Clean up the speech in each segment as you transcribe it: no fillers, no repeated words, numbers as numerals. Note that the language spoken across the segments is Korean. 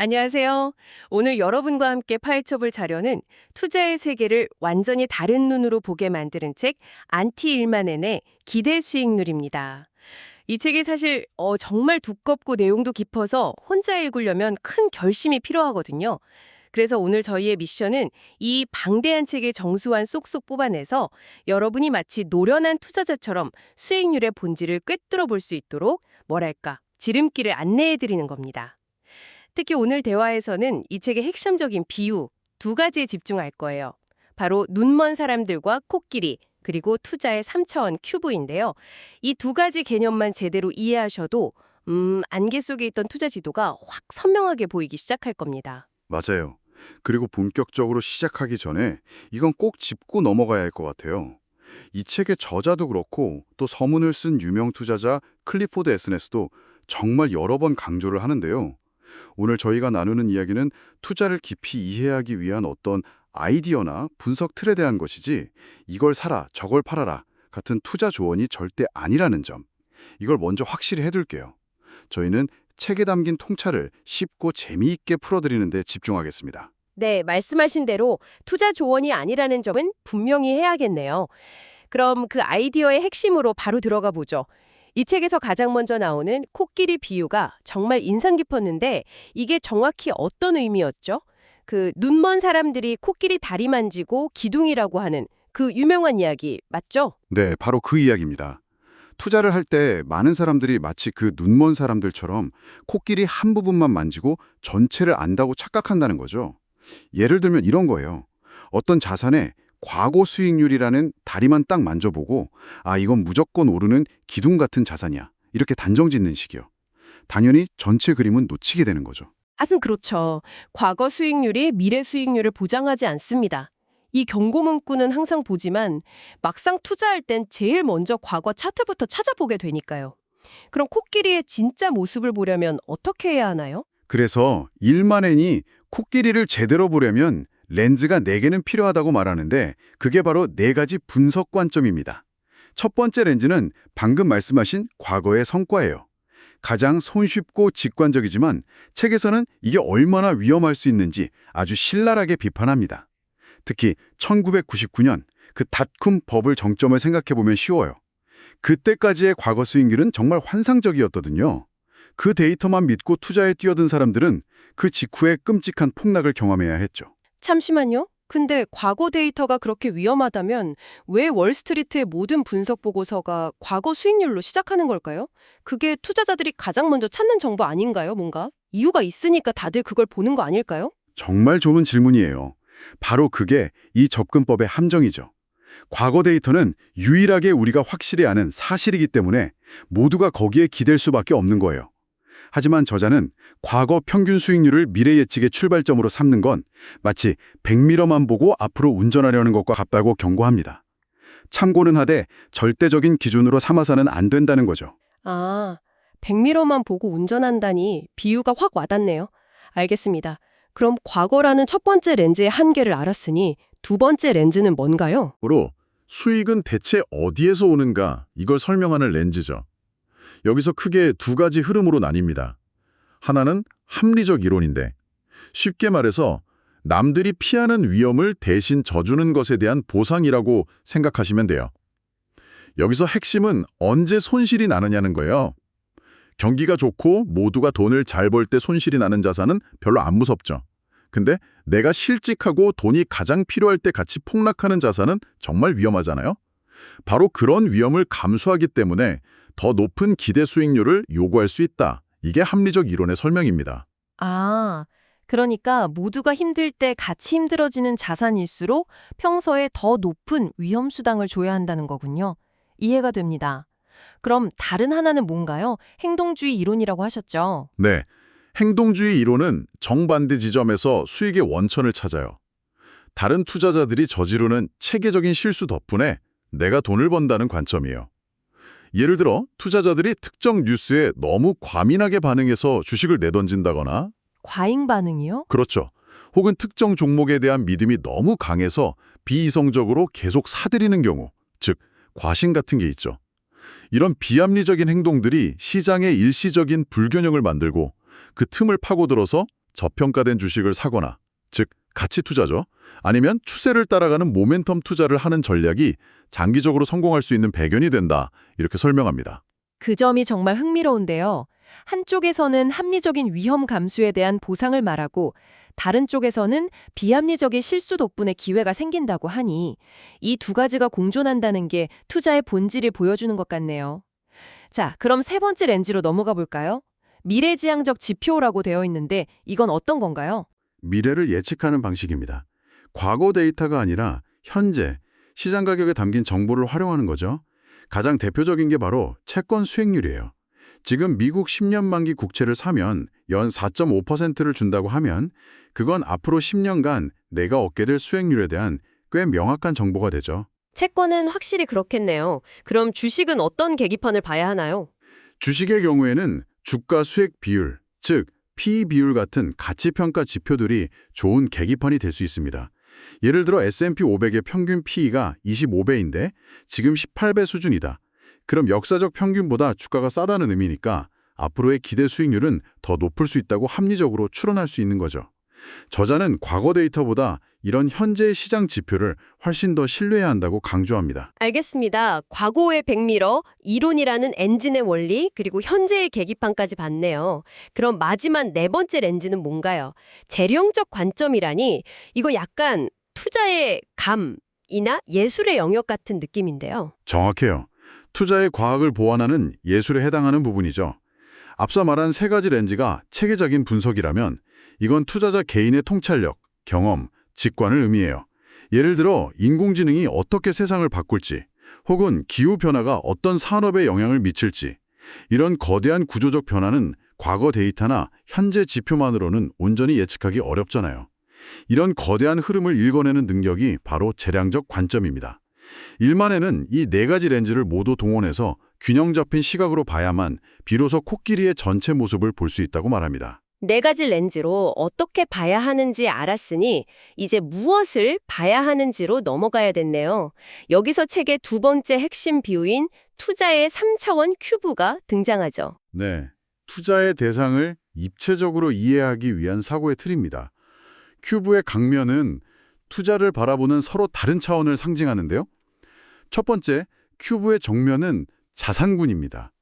안녕하세요. 오늘 여러분과 함께 파헤쳐볼 자료는 투자의 세계를 완전히 다른 눈으로 보게 만드는 책 안티 일만엔의 기대 수익률입니다. 이 책이 사실 정말 두껍고 내용도 깊어서 혼자 읽으려면 큰 결심이 필요하거든요. 그래서 오늘 저희의 미션은 이 방대한 책의 정수만 쏙쏙 뽑아내서 여러분이 마치 노련한 투자자처럼 수익률의 본질을 꿰뚫어 볼 수 있도록 뭐랄까 지름길을 안내해 드리는 겁니다. 특히 오늘 대화에서는 이 책의 핵심적인 비유 두 가지에 집중할 거예요. 바로 눈먼 사람들과 코끼리, 그리고 투자의 3차원 큐브인데요. 이 두 가지 개념만 제대로 이해하셔도 안개 속에 있던 투자 지도가 확 선명하게 보이기 시작할 겁니다. 맞아요. 그리고 본격적으로 시작하기 전에 이건 꼭 짚고 넘어가야 할 것 같아요. 이 책의 저자도 그렇고 또 서문을 쓴 유명 투자자 클리포드 에스네스도 정말 여러 번 강조를 하는데요. 오늘 저희가 나누는 이야기는 투자를 깊이 이해하기 위한 어떤 아이디어나 분석 틀에 대한 것이지 이걸 사라, 저걸 팔아라 같은 투자 조언이 절대 아니라는 점. 이걸 먼저 확실히 해둘게요. 저희는 책에 담긴 통찰을 쉽고 재미있게 풀어드리는 데 집중하겠습니다. 네, 말씀하신 대로 투자 조언이 아니라는 점은 분명히 해야겠네요. 그럼 그 아이디어의 핵심으로 바로 들어가 보죠. 이 책에서 가장 먼저 나오는 코끼리 비유가 정말 인상 깊었는데 이게 정확히 어떤 의미였죠? 그 눈먼 사람들이 코끼리 다리 만지고 기둥이라고 하는 그 유명한 이야기 맞죠? 네, 바로 그 이야기입니다. 투자를 할 때 많은 사람들이 마치 그 눈먼 사람들처럼 코끼리 한 부분만 만지고 전체를 안다고 착각한다는 거죠. 예를 들면 이런 거예요. 어떤 자산에 과거 수익률이라는 다리만 딱 만져보고 이건 무조건 오르는 기둥 같은 자산이야. 이렇게 단정 짓는 식이요. 당연히 전체 그림은 놓치게 되는 거죠. 그렇죠. 과거 수익률이 미래 수익률을 보장하지 않습니다. 이 경고 문구는 항상 보지만 막상 투자할 땐 제일 먼저 과거 차트부터 찾아보게 되니까요. 그럼 코끼리의 진짜 모습을 보려면 어떻게 해야 하나요? 그래서 일만엔이 코끼리를 제대로 보려면 렌즈가 4개는 필요하다고 말하는데 그게 바로 4가지 분석 관점입니다. 첫 번째 렌즈는 방금 말씀하신 과거의 성과예요. 가장 손쉽고 직관적이지만 책에서는 이게 얼마나 위험할 수 있는지 아주 신랄하게 비판합니다. 특히 1999년 그 닷컴 버블 정점을 생각해보면 쉬워요. 그때까지의 과거 수익률은 정말 환상적이었거든요. 그 데이터만 믿고 투자에 뛰어든 사람들은 그 직후에 끔찍한 폭락을 경험해야 했죠. 잠시만요. 근데 과거 데이터가 그렇게 위험하다면 왜 월스트리트의 모든 분석 보고서가 과거 수익률로 시작하는 걸까요? 그게 투자자들이 가장 먼저 찾는 정보 아닌가요, 뭔가? 이유가 있으니까 다들 그걸 보는 거 아닐까요? 정말 좋은 질문이에요. 바로 그게 이 접근법의 함정이죠. 과거 데이터는 유일하게 우리가 확실히 아는 사실이기 때문에 모두가 거기에 기댈 수밖에 없는 거예요. 하지만 저자는 과거 평균 수익률을 미래 예측의 출발점으로 삼는 건 마치 100m만 보고 앞으로 운전하려는 것과 같다고 경고합니다. 참고는 하되 절대적인 기준으로 삼아서는 안 된다는 거죠. 100m만 보고 운전한다니 비유가 확 와닿네요. 알겠습니다. 그럼 과거라는 첫 번째 렌즈의 한계를 알았으니 두 번째 렌즈는 뭔가요? 으로 수익은 대체 어디에서 오는가 이걸 설명하는 렌즈죠. 여기서 크게 두 가지 흐름으로 나뉩니다. 하나는 합리적 이론인데 쉽게 말해서 남들이 피하는 위험을 대신 져주는 것에 대한 보상이라고 생각하시면 돼요. 여기서 핵심은 언제 손실이 나느냐는 거예요. 경기가 좋고 모두가 돈을 잘 벌 때 손실이 나는 자산은 별로 안 무섭죠. 근데 내가 실직하고 돈이 가장 필요할 때 같이 폭락하는 자산은 정말 위험하잖아요. 바로 그런 위험을 감수하기 때문에 더 높은 기대 수익률을 요구할 수 있다. 이게 합리적 이론의 설명입니다. 그러니까 모두가 힘들 때 같이 힘들어지는 자산일수록 평소에 더 높은 위험 수당을 줘야 한다는 거군요. 이해가 됩니다. 그럼 다른 하나는 뭔가요? 행동주의 이론이라고 하셨죠? 네, 행동주의 이론은 정반대 지점에서 수익의 원천을 찾아요. 다른 투자자들이 저지르는 체계적인 실수 덕분에 내가 돈을 번다는 관점이에요. 예를 들어 투자자들이 특정 뉴스에 너무 과민하게 반응해서 주식을 내던진다거나 과잉 반응이요? 그렇죠. 혹은 특정 종목에 대한 믿음이 너무 강해서 비이성적으로 계속 사들이는 경우, 즉 과신 같은 게 있죠. 이런 비합리적인 행동들이 시장의 일시적인 불균형을 만들고 그 틈을 파고들어서 저평가된 주식을 사거나, 즉 가치 투자죠. 아니면 추세를 따라가는 모멘텀 투자를 하는 전략이 장기적으로 성공할 수 있는 배경이 된다. 이렇게 설명합니다. 그 점이 정말 흥미로운데요. 한쪽에서는 합리적인 위험 감수에 대한 보상을 말하고 다른 쪽에서는 비합리적인 실수 덕분에 기회가 생긴다고 하니 이 두 가지가 공존한다는 게 투자의 본질을 보여주는 것 같네요. 자, 그럼 세 번째 렌즈로 넘어가 볼까요? 미래지향적 지표라고 되어 있는데 이건 어떤 건가요? 미래를 예측하는 방식입니다. 과거 데이터가 아니라 현재, 시장 가격에 담긴 정보를 활용하는 거죠. 가장 대표적인 게 바로 채권 수익률이에요. 지금 미국 10년 만기 국채를 사면 연 4.5%를 준다고 하면 그건 앞으로 10년간 내가 얻게 될 수익률에 대한 꽤 명확한 정보가 되죠. 채권은 확실히 그렇겠네요. 그럼 주식은 어떤 계기판을 봐야 하나요? 주식의 경우에는 주가 수익 비율, 즉 PE 비율 같은 가치평가 지표들이 좋은 계기판이 될 수 있습니다. 예를 들어 S&P 500의 평균 PE가 25배인데 지금 18배 수준이다. 그럼 역사적 평균보다 주가가 싸다는 의미니까 앞으로의 기대 수익률은 더 높을 수 있다고 합리적으로 추론할 수 있는 거죠. 저자는 과거 데이터보다 이런 현재의 시장 지표를 훨씬 더 신뢰해야 한다고 강조합니다. 알겠습니다. 과거의 백미러, 이론이라는 엔진의 원리, 그리고 현재의 계기판까지 봤네요. 그럼 마지막 네 번째 렌즈는 뭔가요? 재령적 관점이라니 이거 약간 투자의 감이나 예술의 영역 같은 느낌인데요. 정확해요. 투자의 과학을 보완하는 예술에 해당하는 부분이죠. 앞서 말한 세 가지 렌즈가 체계적인 분석이라면 이건 투자자 개인의 통찰력, 경험, 직관을 의미해요. 예를 들어 인공지능이 어떻게 세상을 바꿀지 혹은 기후변화가 어떤 산업에 영향을 미칠지 이런 거대한 구조적 변화는 과거 데이터나 현재 지표만으로는 온전히 예측하기 어렵잖아요. 이런 거대한 흐름을 읽어내는 능력이 바로 재량적 관점입니다. 일만에는 이 네 가지 렌즈를 모두 동원해서 균형 잡힌 시각으로 봐야만 비로소 코끼리의 전체 모습을 볼 수 있다고 말합니다. 네 가지 렌즈로 어떻게 봐야 하는지 알았으니 이제 무엇을 봐야 하는지로 넘어가야 됐네요. 여기서 책의 두 번째 핵심 비유인 투자의 3차원 큐브가 등장하죠. 네, 투자의 대상을 입체적으로 이해하기 위한 사고의 틀입니다. 큐브의 각면은 투자를 바라보는 서로 다른 차원을 상징하는데요. 첫 번째, 큐브의 정면은 자산군입니다.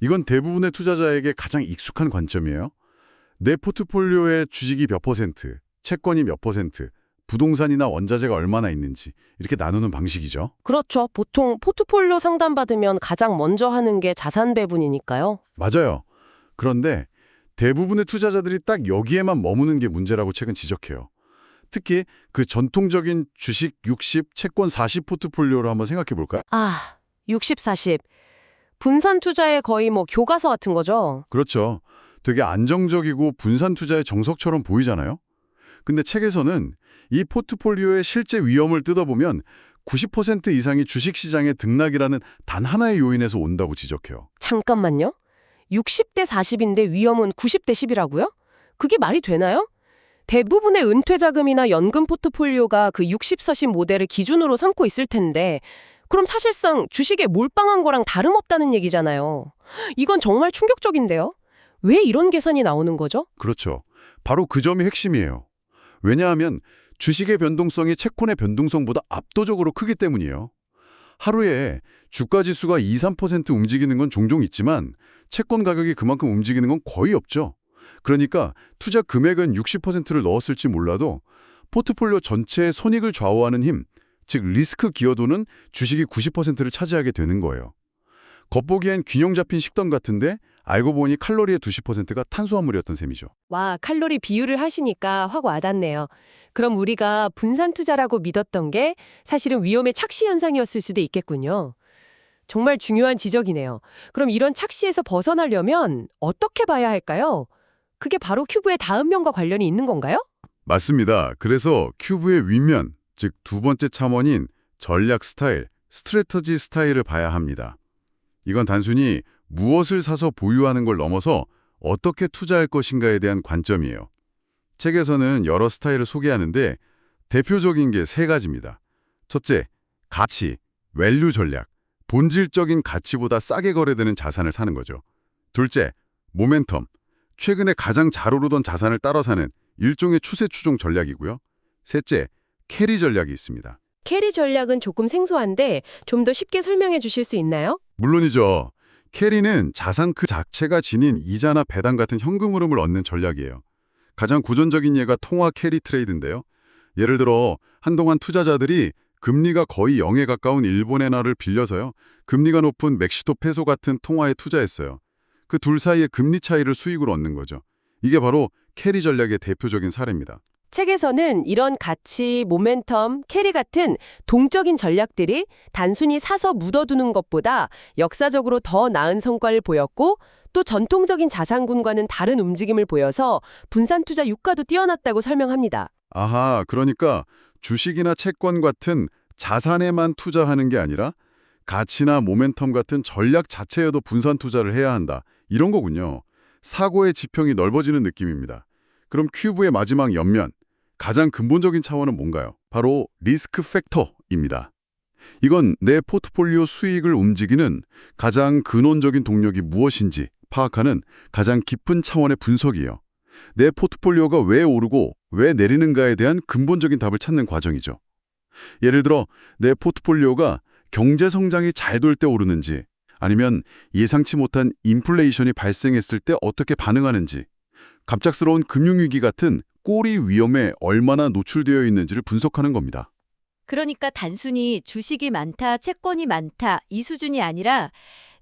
이건 대부분의 투자자에게 가장 익숙한 관점이에요. 내 포트폴리오의 주식이 몇 %, 채권이 몇 %, 부동산이나 원자재가 얼마나 있는지 이렇게 나누는 방식이죠. 그렇죠. 보통 포트폴리오 상담받으면 가장 먼저 하는 게 자산 배분이니까요. 맞아요. 그런데 대부분의 투자자들이 딱 여기에만 머무는 게 문제라고 책은 지적해요. 특히 그 전통적인 주식 60, 채권 40 포트폴리오로 한번 생각해 볼까요? 60, 40. 분산 투자의 거의 교과서 같은 거죠. 그렇죠. 되게 안정적이고 분산 투자의 정석처럼 보이잖아요. 근데 책에서는 이 포트폴리오의 실제 위험을 뜯어보면 90% 이상이 주식시장의 등락이라는 단 하나의 요인에서 온다고 지적해요. 잠깐만요. 60대 40인데 위험은 90대 10이라고요? 그게 말이 되나요? 대부분의 은퇴 자금이나 연금 포트폴리오가 그 60, 40 모델을 기준으로 삼고 있을 텐데 그럼 사실상 주식에 몰빵한 거랑 다름없다는 얘기잖아요. 이건 정말 충격적인데요. 왜 이런 계산이 나오는 거죠? 그렇죠. 바로 그 점이 핵심이에요. 왜냐하면 주식의 변동성이 채권의 변동성보다 압도적으로 크기 때문이에요. 하루에 주가 지수가 2, 3% 움직이는 건 종종 있지만 채권 가격이 그만큼 움직이는 건 거의 없죠. 그러니까 투자 금액은 60%를 넣었을지 몰라도 포트폴리오 전체의 손익을 좌우하는 힘, 즉 리스크 기여도는 주식이 90%를 차지하게 되는 거예요. 겉보기엔 균형 잡힌 식단 같은데 알고 보니 칼로리의 20%가 탄수화물이었던 셈이죠. 와, 칼로리 비율을 하시니까 확 와닿네요. 그럼 우리가 분산 투자라고 믿었던 게 사실은 위험의 착시 현상이었을 수도 있겠군요. 정말 중요한 지적이네요. 그럼 이런 착시에서 벗어나려면 어떻게 봐야 할까요? 그게 바로 큐브의 다음 면과 관련이 있는 건가요? 맞습니다. 그래서 큐브의 윗면, 즉 두 번째 차원인 전략 스타일, 스트래터지 스타일을 봐야 합니다. 이건 단순히 무엇을 사서 보유하는 걸 넘어서 어떻게 투자할 것인가에 대한 관점이에요. 책에서는 여러 스타일을 소개하는데 대표적인 게 세 가지입니다. 첫째, 가치, 밸류 전략, 본질적인 가치보다 싸게 거래되는 자산을 사는 거죠. 둘째, 모멘텀, 최근에 가장 잘 오르던 자산을 따라 사는 일종의 추세 추종 전략이고요. 셋째, 캐리 전략이 있습니다. 캐리 전략은 조금 생소한데 좀 더 쉽게 설명해 주실 수 있나요? 물론이죠. 캐리는 자산 그 자체가 지닌 이자나 배당 같은 현금 흐름을 얻는 전략이에요. 가장 고전적인 예가 통화 캐리 트레이드인데요. 예를 들어 한동안 투자자들이 금리가 거의 0에 가까운 일본 엔화를 빌려서요. 금리가 높은 멕시코 페소 같은 통화에 투자했어요. 그 둘 사이의 금리 차이를 수익으로 얻는 거죠. 이게 바로 캐리 전략의 대표적인 사례입니다. 책에서는 이런 가치, 모멘텀, 캐리 같은 동적인 전략들이 단순히 사서 묻어두는 것보다 역사적으로 더 나은 성과를 보였고 또 전통적인 자산군과는 다른 움직임을 보여서 분산 투자 유가도 뛰어났다고 설명합니다. 아하, 그러니까 주식이나 채권 같은 자산에만 투자하는 게 아니라 가치나 모멘텀 같은 전략 자체에도 분산 투자를 해야 한다. 이런 거군요. 사고의 지평이 넓어지는 느낌입니다. 그럼 큐브의 마지막 옆면, 가장 근본적인 차원은 뭔가요? 바로 리스크 팩터입니다. 이건 내 포트폴리오 수익을 움직이는 가장 근원적인 동력이 무엇인지 파악하는 가장 깊은 차원의 분석이에요. 내 포트폴리오가 왜 오르고 왜 내리는가에 대한 근본적인 답을 찾는 과정이죠. 예를 들어 내 포트폴리오가 경제 성장이 잘 될 때 오르는지 아니면 예상치 못한 인플레이션이 발생했을 때 어떻게 반응하는지 갑작스러운 금융위기 같은 꼬리 위험에 얼마나 노출되어 있는지를 분석하는 겁니다. 그러니까 단순히 주식이 많다, 채권이 많다 이 수준이 아니라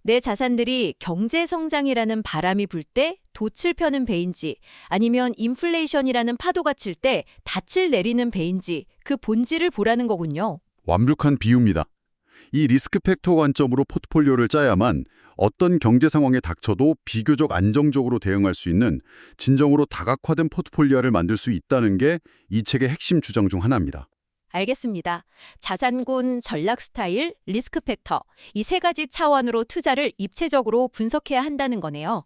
내 자산들이 경제 성장이라는 바람이 불 때 돛을 펴는 배인지 아니면 인플레이션이라는 파도가 칠 때 닻을 내리는 배인지 그 본질을 보라는 거군요. 완벽한 비유입니다. 이 리스크 팩터 관점으로 포트폴리오를 짜야만 어떤 경제 상황에 닥쳐도 비교적 안정적으로 대응할 수 있는 진정으로 다각화된 포트폴리오를 만들 수 있다는 게 이 책의 핵심 주장 중 하나입니다. 알겠습니다. 자산군, 전략 스타일, 리스크 팩터 이 세 가지 차원으로 투자를 입체적으로 분석해야 한다는 거네요.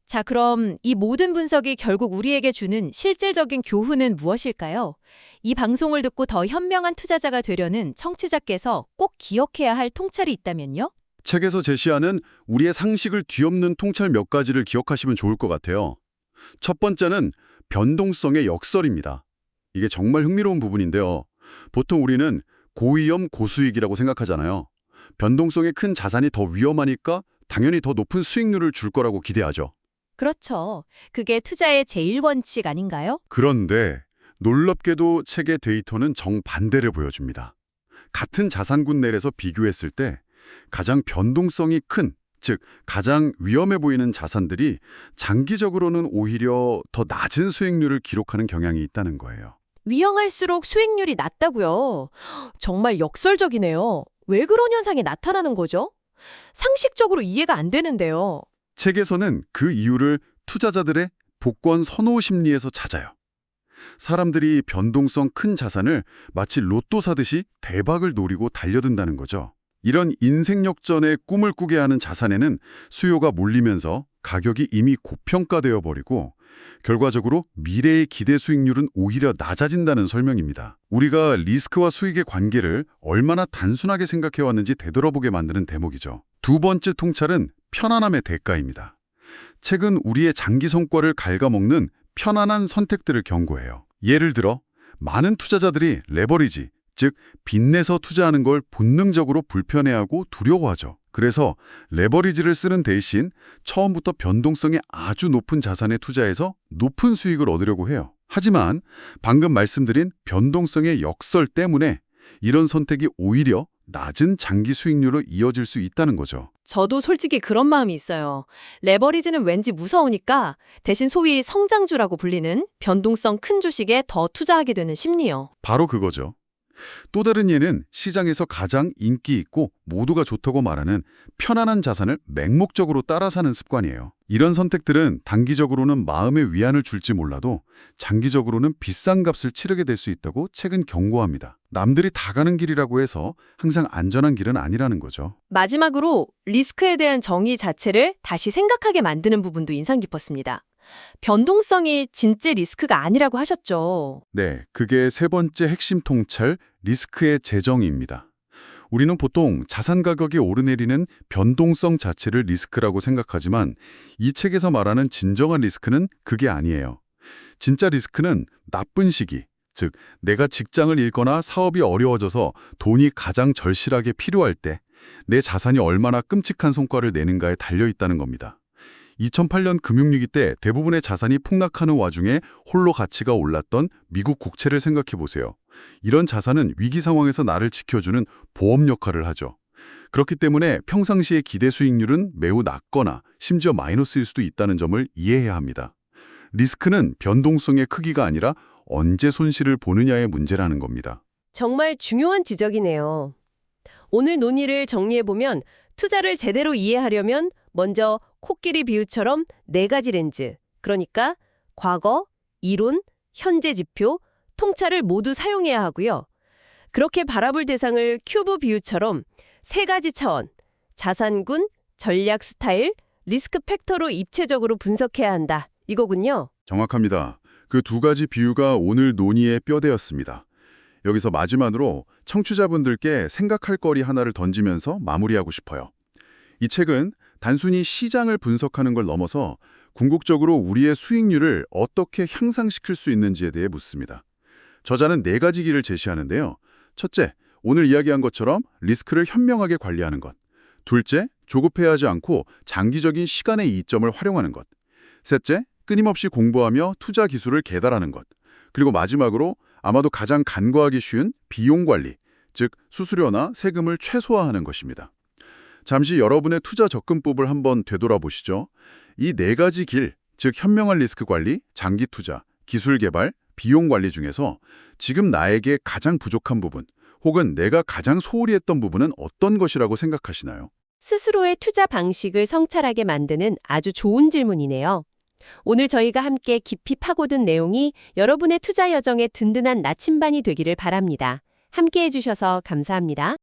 자, 그럼 이 모든 분석이 결국 우리에게 주는 실질적인 교훈은 무엇일까요? 이 방송을 듣고 더 현명한 투자자가 되려는 청취자께서 꼭 기억해야 할 통찰이 있다면요? 책에서 제시하는 우리의 상식을 뒤엎는 통찰 몇 가지를 기억하시면 좋을 것 같아요. 첫 번째는 변동성의 역설입니다. 이게 정말 흥미로운 부분인데요. 보통 우리는 고위험 고수익이라고 생각하잖아요. 변동성이 큰 자산이 더 위험하니까 당연히 더 높은 수익률을 줄 거라고 기대하죠. 그렇죠. 그게 투자의 제일 원칙 아닌가요? 그런데 놀랍게도 책의 데이터는 정반대를 보여줍니다. 같은 자산군 내에서 비교했을 때 가장 변동성이 큰, 즉 가장 위험해 보이는 자산들이 장기적으로는 오히려 더 낮은 수익률을 기록하는 경향이 있다는 거예요. 위험할수록 수익률이 낮다고요. 정말 역설적이네요. 왜 그런 현상이 나타나는 거죠? 상식적으로 이해가 안 되는데요. 책에서는 그 이유를 투자자들의 복권 선호 심리에서 찾아요. 사람들이 변동성 큰 자산을 마치 로또 사듯이 대박을 노리고 달려든다는 거죠. 이런 인생 역전의 꿈을 꾸게 하는 자산에는 수요가 몰리면서 가격이 이미 고평가되어 버리고 결과적으로 미래의 기대 수익률은 오히려 낮아진다는 설명입니다. 우리가 리스크와 수익의 관계를 얼마나 단순하게 생각해왔는지 되돌아보게 만드는 대목이죠. 두 번째 통찰은 편안함의 대가입니다. 책은 우리의 장기 성과를 갉아먹는 편안한 선택들을 경고해요. 예를 들어 많은 투자자들이 레버리지, 즉 빚내서 투자하는 걸 본능적으로 불편해하고 두려워하죠. 그래서 레버리지를 쓰는 대신 처음부터 변동성이 아주 높은 자산에 투자해서 높은 수익을 얻으려고 해요. 하지만 방금 말씀드린 변동성의 역설 때문에 이런 선택이 오히려 낮은 장기 수익률로 이어질 수 있다는 거죠. 저도 솔직히 그런 마음이 있어요. 레버리지는 왠지 무서우니까 대신 소위 성장주라고 불리는 변동성 큰 주식에 더 투자하게 되는 심리요. 바로 그거죠. 또 다른 예는 시장에서 가장 인기 있고 모두가 좋다고 말하는 편안한 자산을 맹목적으로 따라 사는 습관이에요. 이런 선택들은 단기적으로는 마음의 위안을 줄지 몰라도 장기적으로는 비싼 값을 치르게 될 수 있다고 책은 경고합니다. 남들이 다 가는 길이라고 해서 항상 안전한 길은 아니라는 거죠. 마지막으로 리스크에 대한 정의 자체를 다시 생각하게 만드는 부분도 인상 깊었습니다. 변동성이 진짜 리스크가 아니라고 하셨죠. 네, 그게 세 번째 핵심 통찰, 리스크의 재정의입니다. 우리는 보통 자산 가격이 오르내리는 변동성 자체를 리스크라고 생각하지만 이 책에서 말하는 진정한 리스크는 그게 아니에요. 진짜 리스크는 나쁜 시기, 즉 내가 직장을 잃거나 사업이 어려워져서 돈이 가장 절실하게 필요할 때 내 자산이 얼마나 끔찍한 성과를 내는가에 달려 있다는 겁니다. 2008년 금융위기 때 대부분의 자산이 폭락하는 와중에 홀로 가치가 올랐던 미국 국채를 생각해 보세요. 이런 자산은 위기 상황에서 나를 지켜주는 보험 역할을 하죠. 그렇기 때문에 평상시의 기대 수익률은 매우 낮거나 심지어 마이너스일 수도 있다는 점을 이해해야 합니다. 리스크는 변동성의 크기가 아니라 언제 손실을 보느냐의 문제라는 겁니다. 정말 중요한 지적이네요. 오늘 논의를 정리해보면 투자를 제대로 이해하려면 먼저 코끼리 비유처럼 4가지 렌즈, 그러니까 과거, 이론, 현재 지표, 통찰을 모두 사용해야 하고요. 그렇게 바라볼 대상을 큐브 비유처럼 3가지 차원, 자산군, 전략 스타일, 리스크 팩터로 입체적으로 분석해야 한다. 이거군요. 정확합니다. 그 2가지 비유가 오늘 논의의 뼈대였습니다. 여기서 마지막으로 청취자분들께 생각할 거리 하나를 던지면서 마무리하고 싶어요. 이 책은 단순히 시장을 분석하는 걸 넘어서 궁극적으로 우리의 수익률을 어떻게 향상시킬 수 있는지에 대해 묻습니다. 저자는 4가지 길을 제시하는데요. 첫째, 오늘 이야기한 것처럼 리스크를 현명하게 관리하는 것. 둘째, 조급해하지 않고 장기적인 시간의 이점을 활용하는 것. 셋째, 끊임없이 공부하며 투자 기술을 개발하는 것. 그리고 마지막으로 아마도 가장 간과하기 쉬운 비용 관리, 즉 수수료나 세금을 최소화하는 것입니다. 잠시 여러분의 투자 접근법을 한번 되돌아보시죠. 이 4가지 길, 즉 현명한 리스크 관리, 장기 투자, 기술 개발, 비용 관리 중에서 지금 나에게 가장 부족한 부분, 혹은 내가 가장 소홀히 했던 부분은 어떤 것이라고 생각하시나요? 스스로의 투자 방식을 성찰하게 만드는 아주 좋은 질문이네요. 오늘 저희가 함께 깊이 파고든 내용이 여러분의 투자 여정에 든든한 나침반이 되기를 바랍니다. 함께 해주셔서 감사합니다.